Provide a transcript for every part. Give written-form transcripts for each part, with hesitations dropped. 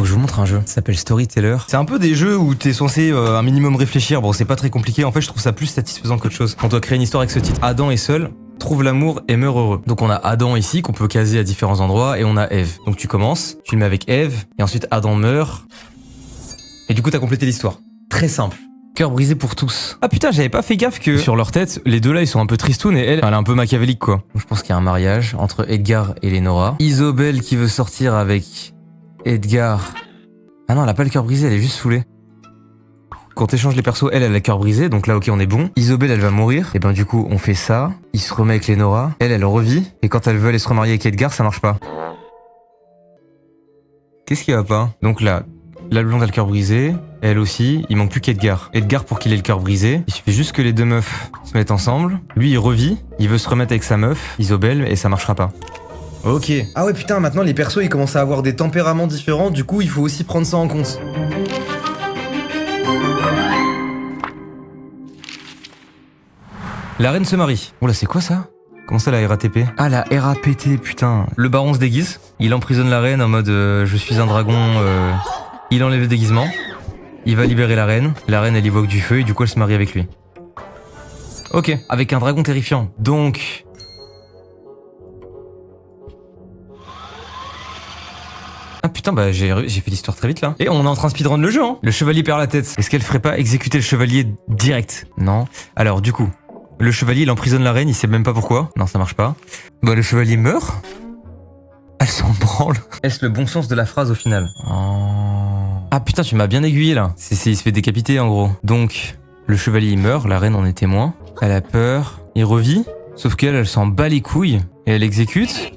je vous montre un jeu. Ça s'appelle Storyteller. C'est un peu des jeux où t'es censé un minimum réfléchir. Bon, c'est pas très compliqué. En fait, je trouve ça plus satisfaisant qu'autre chose. On doit créer une histoire avec ce titre. Adam est seul, trouve l'amour et meurt heureux. Donc on a Adam ici qu'on peut caser à différents endroits et on a Ève. Donc tu commences, tu le mets avec Ève et ensuite Adam meurt. Et du coup, t'as complété l'histoire. Très simple. Cœur brisé pour tous. Ah putain, j'avais pas fait gaffe que sur leur tête, les deux là ils sont un peu tristounes et elle est un peu machiavélique quoi. Donc je pense qu'il y a un mariage entre Edgar et Lénora. Isobel qui veut sortir avec Edgar. Ah non, elle a pas le cœur brisé, elle est juste saoulée. Quand t'échanges les persos, elle a le cœur brisé, donc là ok on est bon. Isobel elle va mourir, et ben du coup on fait ça. Il se remet avec Lénora, elle revit, et quand elle veut aller se remarier avec Edgar, ça marche pas. Qu'est-ce qui va pas? Donc là, la blonde a le cœur brisé, elle aussi, il manque plus qu'Edgar. Edgar pour qu'il ait le cœur brisé, il suffit juste que les deux meufs se mettent ensemble. Lui il revit, il veut se remettre avec sa meuf, Isobel, et ça marchera pas. Ok. Ah ouais putain, maintenant les persos ils commencent à avoir des tempéraments différents, du coup il faut aussi prendre ça en compte. La reine se marie. Oh là c'est quoi ça? Comment ça la RATP? Ah la RAPT putain. Le baron se déguise, il emprisonne la reine en mode je suis un dragon, il enlève le déguisement, il va libérer la reine elle évoque du feu et du coup elle se marie avec lui. Ok, avec un dragon terrifiant. Donc... Ah putain bah j'ai fait l'histoire très vite là. Et on est en train de speedrun le jeu hein. Le chevalier perd la tête. Est-ce qu'elle ferait pas exécuter le chevalier direct? Non. Alors du coup, le chevalier il emprisonne la reine, il sait même pas pourquoi. Non ça marche pas. Bah le chevalier meurt. Elle s'en branle. Est-ce le bon sens de la phrase au final? Oh. Ah putain tu m'as bien aiguillé là. Il se fait décapiter en gros. Donc le chevalier il meurt, la reine en est témoin. Elle a peur, il revit. Sauf qu'elle elle s'en bat les couilles et elle exécute.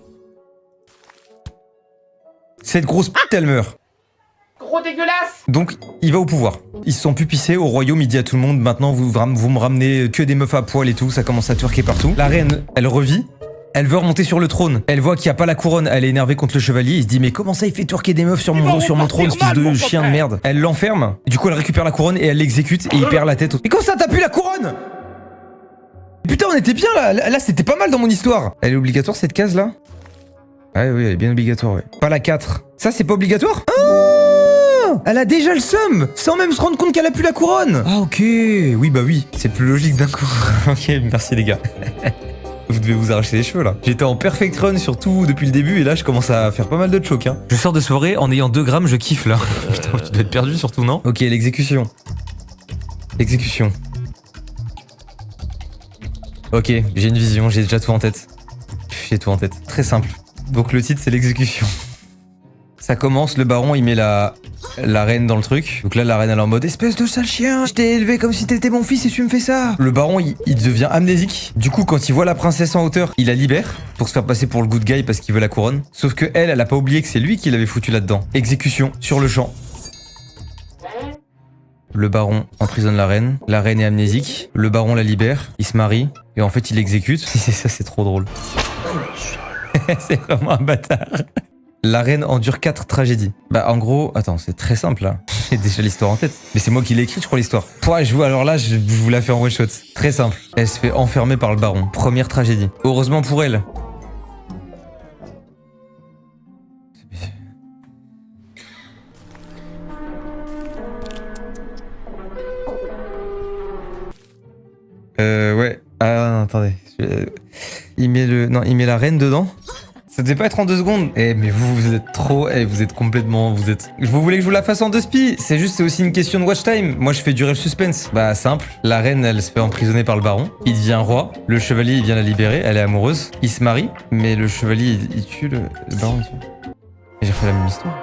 Cette grosse pute, elle meurt. Gros dégueulasse. Donc, il va au pouvoir. Ils se sont pupissés au royaume, il dit à tout le monde, maintenant vous me ramenez que des meufs à poil et tout, ça commence à twerker partout. La reine, elle revit, elle veut remonter sur le trône. Elle voit qu'il n'y a pas la couronne, elle est énervée contre le chevalier, il se dit mais comment ça il fait twerker des meufs sur mon trône, fils de chien de merde. Elle l'enferme, du coup elle récupère la couronne et elle l'exécute et il perd la tête. Mais comment ça t'as plus la couronne? Putain on était bien là c'était pas mal dans mon histoire. Elle est obligatoire cette case là? Ah oui, elle est bien obligatoire, ouais. Pas la 4. Ça, c'est pas obligatoire? Ah, elle a déjà le seum, sans même se rendre compte qu'elle a plus la couronne. Ah, ok. Oui, bah oui. C'est plus logique d'un coup. Ok, merci les gars. Vous devez vous arracher les cheveux, là. J'étais en perfect run sur tout depuis le début, et là, je commence à faire pas mal de chocs, hein. Je sors de soirée en ayant 2 grammes, je kiffe, là. Putain, tu dois être perdu, surtout, non? Ok, l'exécution. L'exécution. Ok, j'ai une vision, j'ai déjà tout en tête. J'ai tout en tête. Très simple. Donc le titre c'est l'exécution. Ça commence, le baron il met la reine dans le truc. Donc là la reine elle est en mode espèce de sale chien, je t'ai élevé comme si t'étais mon fils et tu me fais ça. Le baron il devient amnésique. Du coup quand il voit la princesse en hauteur, il la libère pour se faire passer pour le good guy parce qu'il veut la couronne. Sauf que elle a pas oublié que c'est lui qui l'avait foutu là-dedans. Exécution sur le champ. Le baron emprisonne la reine est amnésique, le baron la libère, il se marie et en fait il l'exécute. C'est ça, c'est trop drôle. C'est vraiment un bâtard. La reine endure 4 tragédies. Bah en gros, attends, c'est très simple là. J'ai déjà l'histoire en tête. Mais c'est moi qui l'ai écrit, je crois, l'histoire. Alors là, je vous la fais en one shot. Très simple. Elle se fait enfermer par le baron. Première tragédie. Heureusement pour elle. Ouais. Ah non, attendez. Il met la reine dedans. Ça devait pas être en 2 secondes. Eh mais vous êtes trop... vous êtes complètement... Vous voulez que je vous la fasse en 2 spies? C'est aussi une question de watch time. Moi je fais durer le suspense. Bah simple. La reine elle se fait emprisonner par le baron. Il devient roi. Le chevalier il vient la libérer. Elle est amoureuse. Il se marie. Mais le chevalier il tue le baron. J'ai refait la même histoire.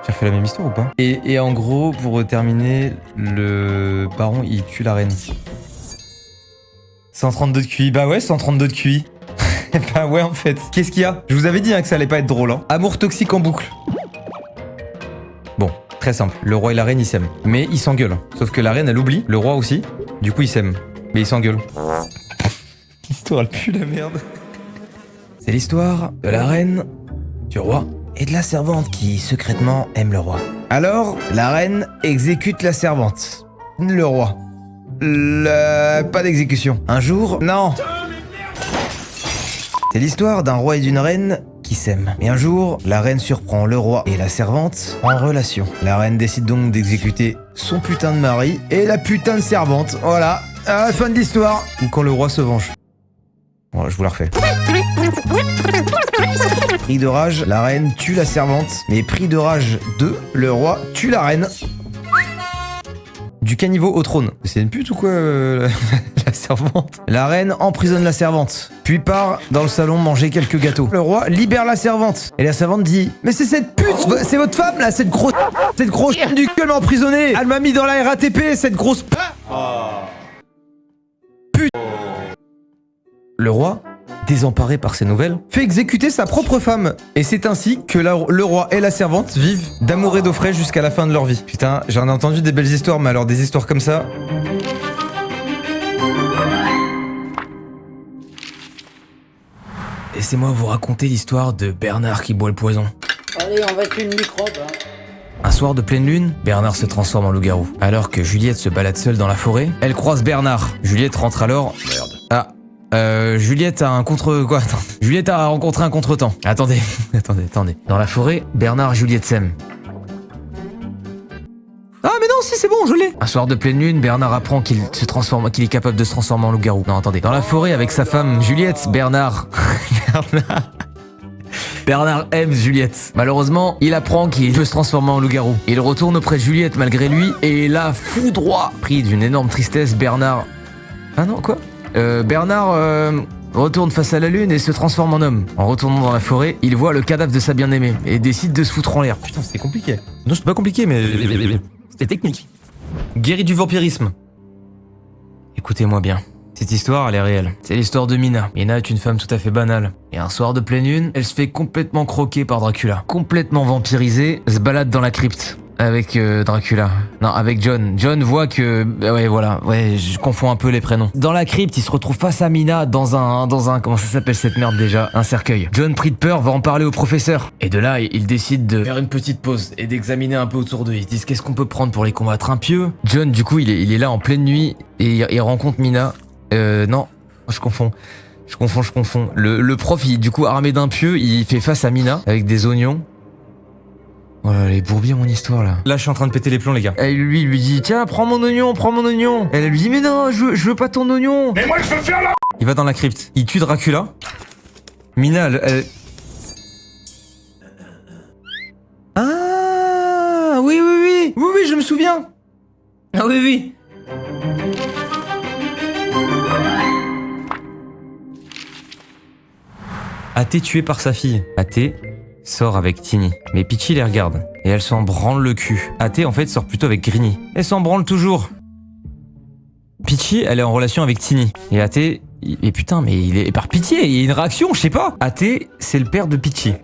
J'ai refait la même histoire ou pas? Et en gros pour terminer, le baron il tue la reine. 132 de QI. Bah ouais 132 de QI. Bah ouais en fait. Qu'est-ce qu'il y a? Je vous avais dit hein, que ça allait pas être drôle hein. Amour toxique en boucle. Bon, très simple. Le roi et la reine ils s'aiment. Mais ils s'engueulent. Sauf que la reine elle oublie. Le roi aussi. Du coup ils s'aiment. Mais ils s'engueulent. L'histoire elle pue la merde. C'est l'histoire de la reine, du roi et de la servante qui secrètement aime le roi. Alors, la reine exécute la servante. Le roi. Pas d'exécution. Un jour... Non. C'est l'histoire d'un roi et d'une reine qui s'aiment. Et un jour, la reine surprend le roi et la servante en relation. La reine décide donc d'exécuter son putain de mari et la putain de servante. Voilà, à la fin de l'histoire. Ou quand le roi se venge. Bon, je vous la refais. Pris de rage, la reine tue la servante. Mais pris de rage 2, le roi tue la reine. Du caniveau au trône. C'est une pute ou quoi, la servante? La reine emprisonne la servante, puis part dans le salon manger quelques gâteaux. Le roi libère la servante. Et la servante dit: mais c'est cette pute, c'est votre femme là, cette grosse du cul m'a emprisonné. Elle m'a mis dans la RATP, cette grosse pute. Le roi, désemparé par ces nouvelles, fait exécuter sa propre femme. Et c'est ainsi que le roi et la servante vivent d'amour et d'eau fraîche jusqu'à la fin de leur vie. Putain, j'en ai entendu des belles histoires, mais alors des histoires comme ça... Laissez-moi vous raconter l'histoire de Bernard qui boit le poison. Allez, on va être une microbe, hein. Un soir de pleine lune, Bernard se transforme en loup-garou. Alors que Juliette se balade seule dans la forêt, elle croise Bernard. Juliette rentre alors... Merde. Ah... Juliette a un contre... Quoi? Attends. Juliette a rencontré un contretemps. Attendez. Attendez. Dans la forêt, Bernard et Juliette s'aiment. Ah mais non, si c'est bon, je l'ai. Un soir de pleine lune, Bernard apprend qu'il est capable de se transformer en loup-garou. Non, attendez. Dans la forêt avec sa femme Juliette, Bernard aime Juliette. Malheureusement, il apprend qu'il peut se transformer en loup-garou. Il retourne auprès de Juliette malgré lui et là, foudroie. Pris d'une énorme tristesse, Bernard... Ah non, quoi? Bernard retourne face à la lune et se transforme en homme. En retournant dans la forêt, il voit le cadavre de sa bien-aimée et décide de se foutre en l'air. Putain, c'était compliqué. Non, c'est pas compliqué, mais... C'était technique. Guéri du vampirisme. Écoutez-moi bien. Cette histoire, elle est réelle. C'est l'histoire de Mina. Mina est une femme tout à fait banale. Et un soir de pleine lune, elle se fait complètement croquer par Dracula. Complètement vampirisée, se balade dans la crypte. Avec Dracula. Non, avec John. John voit que... ouais, voilà. Ouais, je confonds un peu les prénoms. Dans la crypte, il se retrouve face à Mina dans un... Comment ça s'appelle cette merde déjà? Un cercueil. John, pris de peur, va en parler au professeur. Et de là, il décide de faire une petite pause et d'examiner un peu autour d'eux. Ils se disent qu'est-ce qu'on peut prendre pour les combattre un pieu. John, du coup, il est là en pleine nuit et il rencontre Mina. Non, je confonds. Le prof, du coup, armé d'un pieu, il fait face à Mina avec des oignons. Voilà, les bourbiers, mon histoire, là. Là, je suis en train de péter les plombs, les gars. Et lui, il lui dit, tiens, prends mon oignon. Elle lui dit, mais non, je veux pas ton oignon. Mais moi, je veux faire la... Il va dans la crypte. Il tue Dracula. Mina, elle... Ah, oui, je me souviens. Ah oui. Athée tué par sa fille. Athée sort avec Tini. Mais Peachy les regarde. Et elle s'en branle le cul. Athée, en fait, sort plutôt avec Greeny. Elle s'en branle toujours. Peachy, elle est en relation avec Tini. Et Athée... Et putain, mais il est par pitié, il y a une réaction, je sais pas. Athée, c'est le père de Peachy.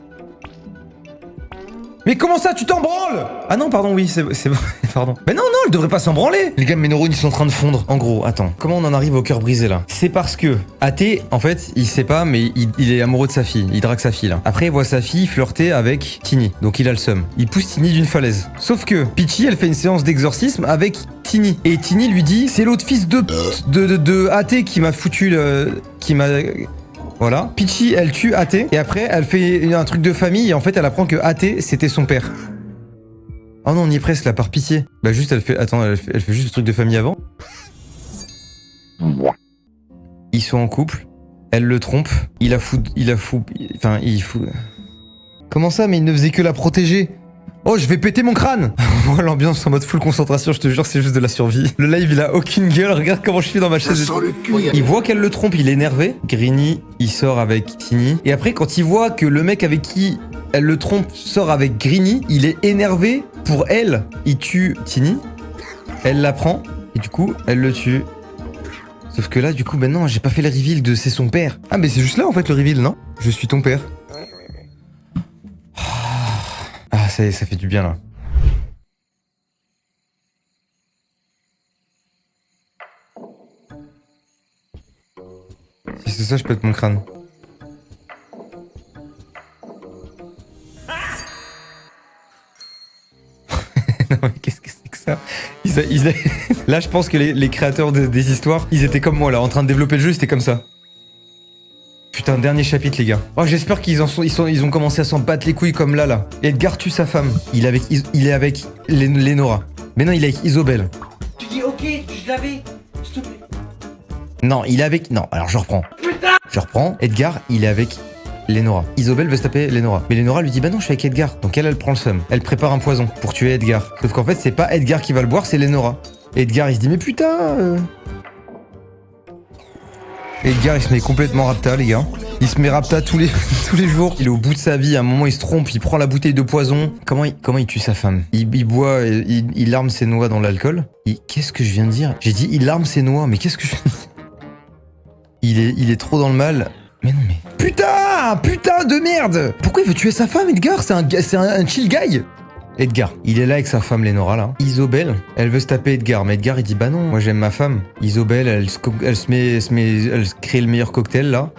Mais comment ça, tu t'en branles? Ah non, pardon, oui, c'est bon, pardon. Mais non, elle devrait pas s'en branler. Les gars, mes neurones, ils sont en train de fondre. En gros, attends, comment on en arrive au cœur brisé, là? C'est parce que Athée, en fait, il sait pas, mais il est amoureux de sa fille. Il drague sa fille, là. Après, il voit sa fille flirter avec Tini. Donc, il a le seum. Il pousse Tini d'une falaise. Sauf que Peachy, elle fait une séance d'exorcisme avec Tini. Et Tini lui dit, c'est l'autre fils de Athée qui m'a foutu Voilà. Peachy, elle tue Athée. Et après, elle fait un truc de famille. Et en fait, elle apprend que Athée, c'était son père. Oh non, on y est presque, là, par pitié. Bah juste, elle fait... Attends, elle fait juste le truc de famille avant. Ils sont en couple. Elle le trompe. Il fout... Comment ça? Mais il ne faisait que la protéger. Oh, je vais péter mon crâne. Moi, l'ambiance en mode full concentration, je te jure, c'est juste de la survie. Le live, il a aucune gueule. Regarde comment je suis dans ma chaise. Il voit qu'elle le trompe, il est énervé. Greeny, il sort avec Tini. Et après, quand il voit que le mec avec qui elle le trompe sort avec Greeny, il est énervé pour elle. Il tue Tini. Elle la prend. Et du coup, elle le tue. Sauf que là, du coup, ben non, j'ai pas fait le reveal de c'est son père. Ah, mais c'est juste là, en fait, le reveal, non? Je suis ton père. Ah, ça y est, ça fait du bien, là. Si c'est ça, je pète mon crâne. Non, mais qu'est-ce que c'est que ça? Là, je pense que les créateurs des histoires, ils étaient comme moi, là, en train de développer le jeu, c'était comme ça. Putain, dernier chapitre, les gars. Oh, j'espère qu'ils ils ont commencé à s'en battre les couilles comme là. Edgar tue sa femme. Il est avec Lénora. Mais non, il est avec Isobel. Tu dis ok, je l'avais. S'il te plaît. Non, il est avec... Non, alors je reprends. Putain. Je reprends. Edgar, il est avec Lénora. Isobel veut se taper Lénora. Mais Lénora lui dit, bah non, je suis avec Edgar. Donc elle prend le seum. Elle prépare un poison pour tuer Edgar. Sauf qu'en fait, c'est pas Edgar qui va le boire, c'est Lénora. Edgar, il se dit, mais putain Edgar, il se met complètement rapta, les gars. Il se met rapta tous les jours. Il est au bout de sa vie. À un moment, il se trompe. Il prend la bouteille de poison. Comment il tue sa femme? Il boit, il larme ses noix dans l'alcool. Qu'est-ce que je viens de dire? J'ai dit, il larme ses noix. Mais qu'est-ce que je viens de dire? Il est trop dans le mal. Mais non, mais... Putain de merde! Pourquoi il veut tuer sa femme, Edgar? C'est un chill guy. Edgar, il est là avec sa femme Lénora là. Isobel, elle veut se taper Edgar, mais Edgar il dit bah non, moi j'aime ma femme. Isobel, elle crée le meilleur cocktail là.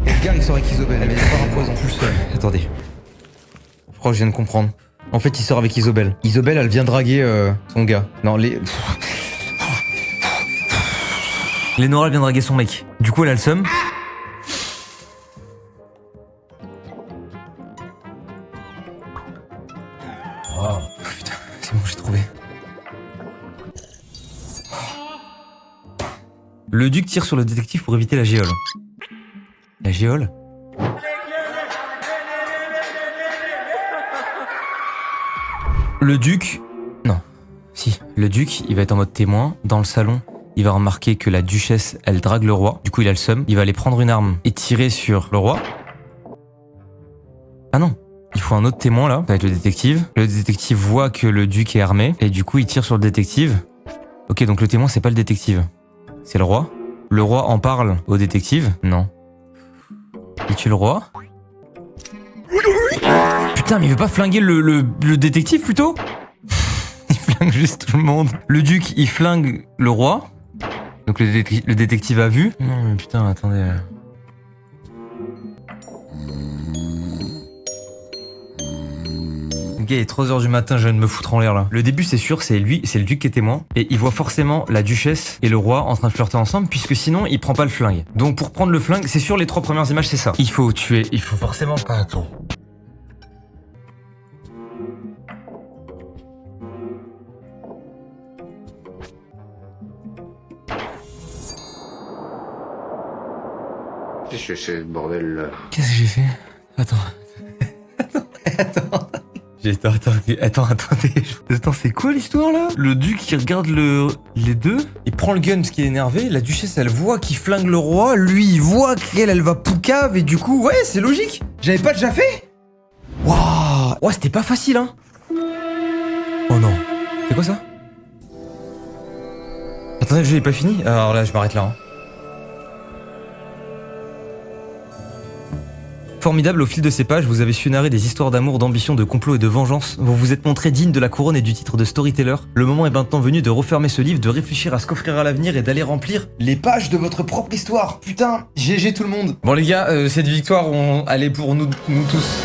Edgar il sort avec Isobel, elle met pas un poison tout seul. Attendez. Je crois que je viens de comprendre. En fait il sort avec Isobel. Isobel elle vient draguer son gars. Non Lénora elle vient draguer son mec. Du coup elle a le seum. Oh putain, c'est bon, j'ai trouvé. Le duc tire sur le détective pour éviter la géole. La géole? Le duc... Non. Si. Le duc, il va être en mode témoin. Dans le salon, il va remarquer que la duchesse, elle drague le roi. Du coup, il a le seum. Il va aller prendre une arme et tirer sur le roi. Ah non. Il faut un autre témoin là, ça va être le détective. Le détective voit que le duc est armé et du coup il tire sur le détective. Ok, donc le témoin c'est pas le détective, c'est le roi. Le roi en parle au détective. Non. Il tue le roi. Putain, mais il veut pas flinguer le détective plutôt? Il flingue juste tout le monde. Le duc il flingue le roi. Donc le détective a vu. Non mais putain, attendez. Ok, il est 3h du matin, je viens de me foutre en l'air là. Le début c'est sûr, c'est lui, c'est le duc qui est témoin. Et il voit forcément la duchesse et le roi en train de flirter ensemble, puisque sinon il prend pas le flingue. Donc pour prendre le flingue, c'est sûr les 3 premières images c'est ça. Il faut tuer, il faut forcément... Ah, attends. Qu'est-ce que c'est ce bordel là? Qu'est-ce que j'ai fait? Attends. Attends, c'est quoi l'histoire là? Le duc qui regarde les deux, il prend le gun parce qu'il est énervé, la duchesse elle voit qu'il flingue le roi, lui il voit qu'elle va poucave et du coup, ouais, c'est logique. J'avais pas déjà fait? Waouh! Ouais, c'était pas facile hein. Oh non. C'est quoi ça? Attendez, le jeu est pas fini? Alors là, je m'arrête là. Hein. Formidable, au fil de ces pages, vous avez su narrer des histoires d'amour, d'ambition, de complot et de vengeance. Vous vous êtes montré digne de la couronne et du titre de storyteller. Le moment est maintenant venu de refermer ce livre, de réfléchir à ce qu'offrir à l'avenir et d'aller remplir les pages de votre propre histoire. Putain, GG tout le monde. Bon les gars, cette victoire, elle est pour nous tous.